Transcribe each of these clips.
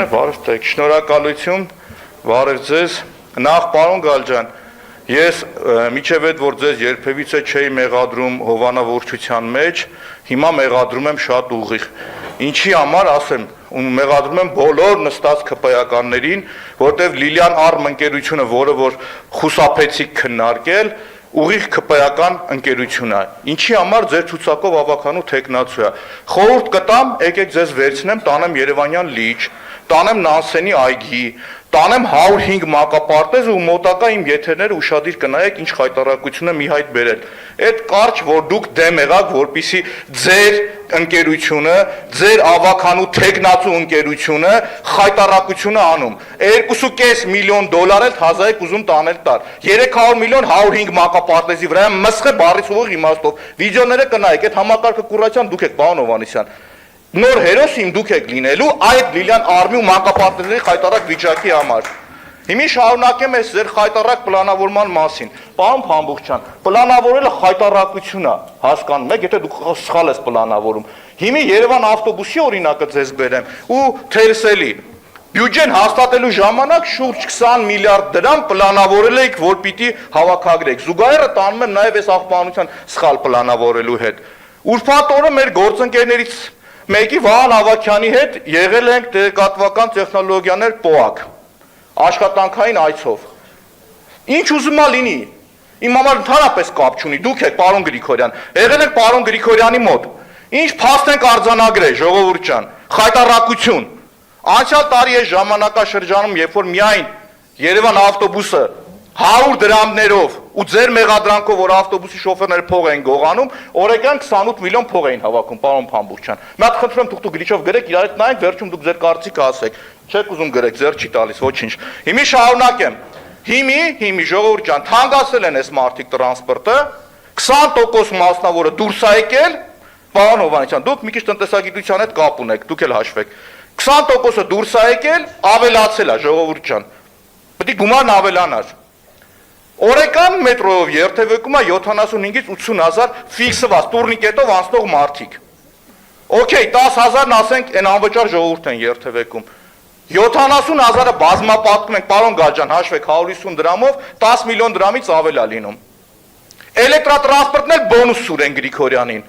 Բարև շնորհակալություն, բարև ձեզ, նախ պարոն Գալջան, ես միջև այդ որ ձեզ երբևիցե չէի մեղադրում հովանավորչության մեջ, հիմա մեղադրում եմ շատ ուղիղ, ինչի համար ասեմ, մեղադրում եմ բոլոր նստած ԿՊ-ականներին, որտև Լիլիան Արմ ընկերությունը, որը որ խուսափեցիք քննարկել, ուղիղ ԿՊ-ական ընկերություն է, ինչի համար ձեր ցուցակով ավականու թեկնածու է, խորհուրդ կտամ, եկեք ձեզ վերցնեմ, տանեմ Երևանյան լիճ, տանեմ Նանսենի այգի, տանեմ 105 մակապարտեզ ու մոտակա իմ եթերները ուշադիր կնայեք ինչ խայտարակություն եմ իհայտ բերել, այդ կարճ, որ դուք դեմ եղաք, որպիսի ձեր ընկերությունը, ձեր ավականու թեկնածու ընկերությունը խայտարակությունը անում, 2.5 միլիոն դոլար էլ հազայեք ուզում տանել տար, 300 միլիոն 105 մակապարտեզի վրա մսխե բարից ուղիղ իմաստով, վիդեոները կնայեք, այդ համակարգը կուրացյան դուք եք, պարոն Հովհաննիսյան, նոր հերոս իմ դուք եք լինելու այդ Լիլիան Արմի ու մանկապարտեզների խայտարակ վիճակի համար։ Հիմի շարունակեմ ես ձեր խայտարակ պլանավորման մասին։ Պարոն Փամբուխչյան, պլանավորելը խայտարակություն է, հասկանում եք, եթե դուք սխալ ես պլանավորում։ Հիմի Երևան ավտոբուսի օրինակը ձեզ բերեմ ու Թերսելի։ Բյուջեն հաստատելու ժամանակ շուրջ 20 միլիարդ դրամ պլանավորել եք, որ պիտի հավաքագրեք։ Զուգահեռը տանում եմ նաև այս աղբանության սխալ պլանավորելու հետ։ Ուրբաթ օրը մեր գործընկերներից մեկի Վահան Ավագյանի հետ եղել ենք տեղեկատվական տեխնոլոգիաներ ՊՕԱԿ, աշխատանքային այցով։ Ինչ ուզում ա լինի, իմ համար ընդհանրապես կապ չունի, դուք եք պարոն Գրիգորյան, եղել ենք պարոն Գրիգորյանի մոտ, ինչ փաստ ենք արձանագրել, ժողովուրդ ջան, խայտարակություն։ Անցյալ տարի այս ժամանակաշրջանում, երբ որ միայն Երևան ավտոբուսը 100 դրամներով ու ձեր մեղադրանքով, որ ավտոբուսի շոֆերները փող էին գողանում, օրեկան 28 միլիոն փող էին հավաքում, պարոն Փամբուխչյան։ Մի հատ խնդրում եմ թուղթու գրիչով գրեք, իրար հետ նայենք, վերջում դուք ձեր կարծիքը ասեք։ Չեք ուզում գրեք, ձեր չի տալիս, ոչինչ։ Հիմի շարունակեմ։ Հիմի ժողովուրդ ջան, թանկացել են այս մարտիկ տրանսպորտը, 20% մասնավորը դուրս է եկել, պարոն Հովհաննիսյան, դուք մի քիչ տնտեսագիտության հետ կապ ունեք, դուք էլ հաշվեք։ 20%-ը դուրս է եկել, ավելացել է, ժողովուրդ ջան։ Պետք է գումարն ավելանար։ Օրեկան մետրոյով երթևեկում է 75-ից 80 հազար ֆիքսված տուրնիկետով անցնող մարդիկ։ Okay, 10 հազարն ասենք այն անվճար ժողովուրդ են երթևեկում։ 70 հազարը բազմապատկում ենք, պարոն Գալջան, հաշվեք 150 դրամով 10 միլիոն դրամից ավել է լինում։ Էլեկտրատրանսպորտն էլ բոնուս սուրեն Գրիգորյանին։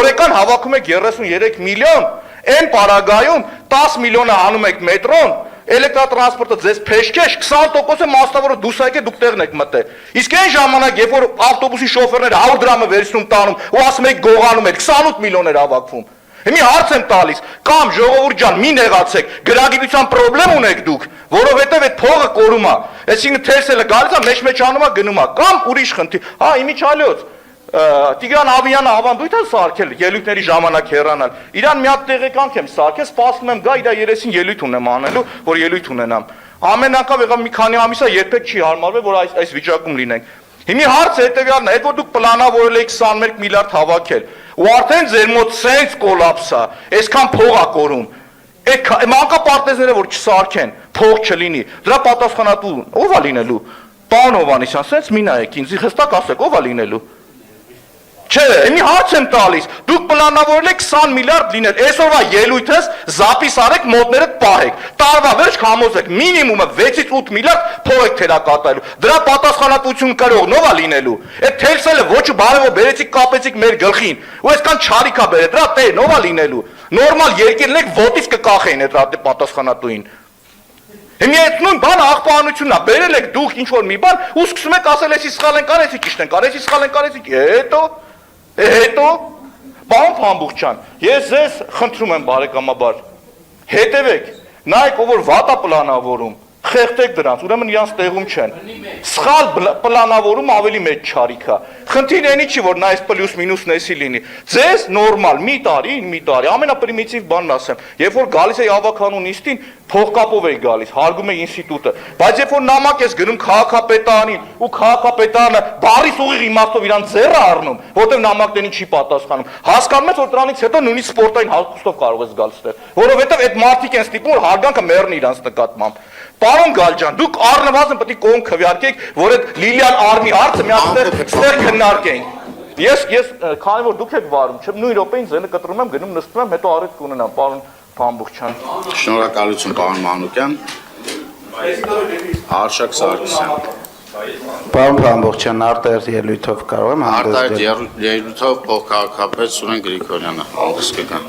Օրեկան հավաքում եք 33 միլիոն, այն պարագայում 10 միլիոնը հանում եք մետրոն, էլեկտրատրանսպորտը ձեզ փեշքեշ 20%-ը մասնավորը դուրս եկեք դուք տեղն եք մտել։ Իսկ այն ժամանակ, երբ որ ավտոբուսի շոֆերները 100 դրամը վերցնում տանում ու ասում եք գողանում եք, 28 միլիոն էր հավաքվում։ Հիմի հարց եմ տալիս, կամ ժողովուրդ ջան, մի նեղացեք, գրագիտության խնդրեմ ունեք դուք, որովհետև այդ փողը կորում է։ Այսինքն թերսելը գալիս է, մեջ անում է, գնում է, կամ ուրիշ խնդիր։ Հա, իմիջալյոց Տիգրան Ավիյանը ավանդույթ է սարքել ելույթների ժամանակ հեռանալ։ Իրան մի հատ տեղեկանք եմ սարքել, սպասում եմ գա, իր երեսին ելույթ ունեմ անելու, որ ելույթ ունենամ։ Ամեն անգամ եղավ մի քանի ամիս է երբեք չի հարմարվել, որ այս վիճակում լինենք։ Հիմի հարցը հետևյալն է, այդ որ դուք պլանավորել եք 21 միլիարդ հավաքել, ու արդեն ձեր մոտ սենց կոլապս է, այսքան փող է կորում։ Այդ մանկապարտեզները որ չսարքեն, փող չլինի, դրա պատասխանատու ով է լինելու։ Պարոն Հովհաննիսյան, սենց մի նայեք ինձ, հստակ ասեք, ով է լինելու։ Չէ, մի հարց եմ տալիս, դուք պլանավորել եք 20 միլիարդ լինել, այսօրվա ելույթս զապիս արեք, մոտներդ պահեք, տարվա վերջ համոզեք, մինիմումը 6-ից 8 միլիարդ փող եք թերակատարելու, դրա պատասխանատվություն կրողն ով է լինելու, այդ թերսելը ոչ ու բարևով բերեցիք կապեցիք մեր գլխին, ու այսքան չարիք է բերել, դրա տերն ով է լինելու, նորմալ երկիրն եք ոտից կկախեին այդ պատասխանատուին։ Հիմա այդ նույն բանը աղբանությունն է, բերել եք դուք ինչ-որ մի բան, ու սկսում եք ասել, էսի սխալ են կարեցի, ճիշտ են կարեցի, սխալ են կարեցի, հետո, պարոն Փամբուխչյան, ես ձեզ խնդրում եմ բարեկամաբար, հետևեք, նայեք ով որ վատ է պլանավորում, խեղդեք դրանց, ուրեմն իրանց տեղում չեն, սխալ պլանավորում ավելի մեծ չարիք է, խնդիրը այնի չի, որ նա այս պլյուս մինուս նեսի լինի, ձեզ նորմալ, մի տարի, ամենապրիմիտիվ բանն ասեմ, երբ որ գալիս է ավականու նիստին, փողկապով էի գալիս, հարգում է ինստիտուտը, բայց երբ որ նամակ ես գնում քաղաքապետարանին ու քաղաքապետարանը բարիս ուղիղ իմաստով իրան ձեռը առնում, որտեղ նամակներին չի պատասխանում, հասկանում ես, որ դրանից հետո նույնիսկ սպորտային հագուստով կարող ես գալ ստեղ, որովհետև այդ մարդիկ են ստիպում, որ հարգանքը մեռնի իրանց նկատմամբ։ Պարոն Գալջան, դուք առնվազն պետք է կողմ քվեարկեք, որ այդ Լիլիան Արմի հարցը մի հատ ստեղ քննարկենք։ Ես քանի որ դուք եք վարում, նույն րոպեին ձենը կտրում եմ, գնում նստում եմ, հետո առիթ կունենամ, պարոն Փամբուխչյան։ Շնորհակալություն պարոն Մանուկյան։ Արշակ Սարգսյան։ Պարոն Փամբուխչյան, արտահերթ ելույթով կարող եմ Արտահերթ ելույթով փոխքաղաքապետ Սուրեն Գրիգորյանը հանդես կգա։